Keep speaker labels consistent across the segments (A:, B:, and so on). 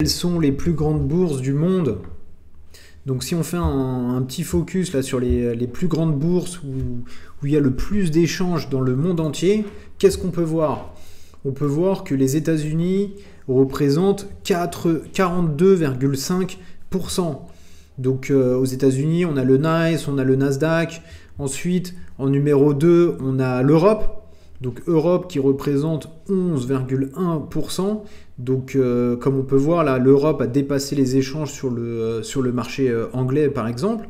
A: Quelles sont les plus grandes bourses du monde? Donc si on fait un petit focus là sur les plus grandes bourses où il y a le plus d'échanges dans le monde entier, qu'est-ce qu'on peut voir? On peut voir que les États-Unis représentent 42,5%. Donc aux États-Unis, on a le NICE, on a le Nasdaq. Ensuite, en numéro 2, on a l'Europe. Donc Europe qui représente 11,1%. Donc comme on peut voir là, l'Europe a dépassé les échanges sur le marché anglais par exemple.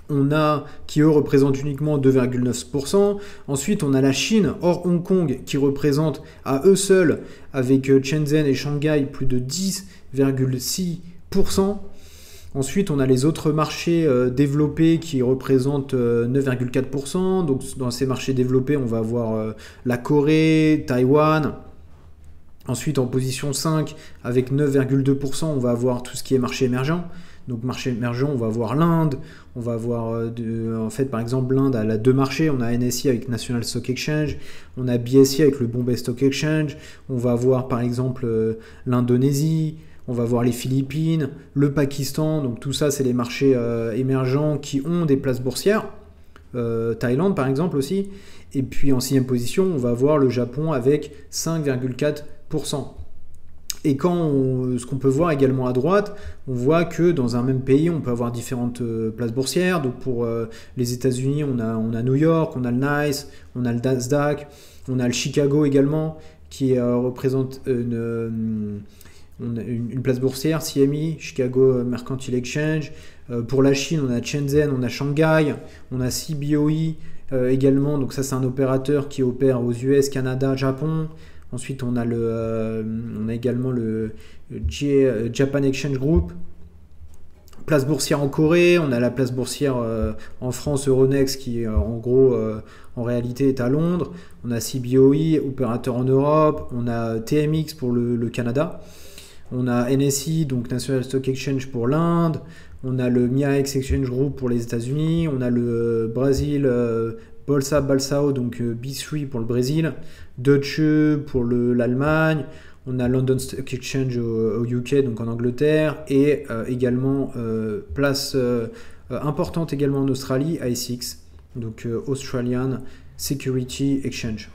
A: On a qui eux représentent uniquement 2,9%. Ensuite on a la Chine hors Hong Kong qui représente à eux seuls avec Shenzhen et Shanghai plus de 10,6%. Ensuite, on a les autres marchés développés qui représentent 9,4%. Donc, dans ces marchés développés, on va avoir la Corée, Taïwan. Ensuite, en position 5, avec 9,2%, on va avoir tout ce qui est marché émergent. Donc, marché émergent, on va avoir l'Inde. On va avoir, en fait, par exemple, l'Inde a deux marchés. On a NSE avec National Stock Exchange. On a BSE avec le Bombay Stock Exchange. On va avoir, par exemple, l'Indonésie. On va voir les Philippines, le Pakistan, donc tout ça c'est les marchés émergents qui ont des places boursières, Thaïlande par exemple aussi, et puis en 6e position on va voir le Japon avec 5,4%. Et ce qu'on peut voir également à droite, on voit que dans un même pays on peut avoir différentes places boursières, donc pour les États-Unis on a New York, on a le NICE, on a le Nasdaq, on a le Chicago également qui représente une place boursière, CME, Chicago Mercantile Exchange. Pour la Chine, on a Shenzhen, on a Shanghai, on a CBOE également. Donc ça, c'est un opérateur qui opère aux US, Canada, Japon. Ensuite, on a également le Japan Exchange Group. Place boursière en Corée, on a la place boursière en France, Euronext, qui en gros, en réalité, est à Londres. On a CBOE, opérateur en Europe. On a TMX pour le Canada. On a NSE, donc National Stock Exchange pour l'Inde. On a le MIAX Exchange Group pour les États-Unis. On a le Brésil Bolsa Balsao, donc B3 pour le Brésil. Deutsche pour l'Allemagne. On a London Stock Exchange au UK, donc en Angleterre. Et également, place importante également en Australie, ASX, donc Australian Security Exchange.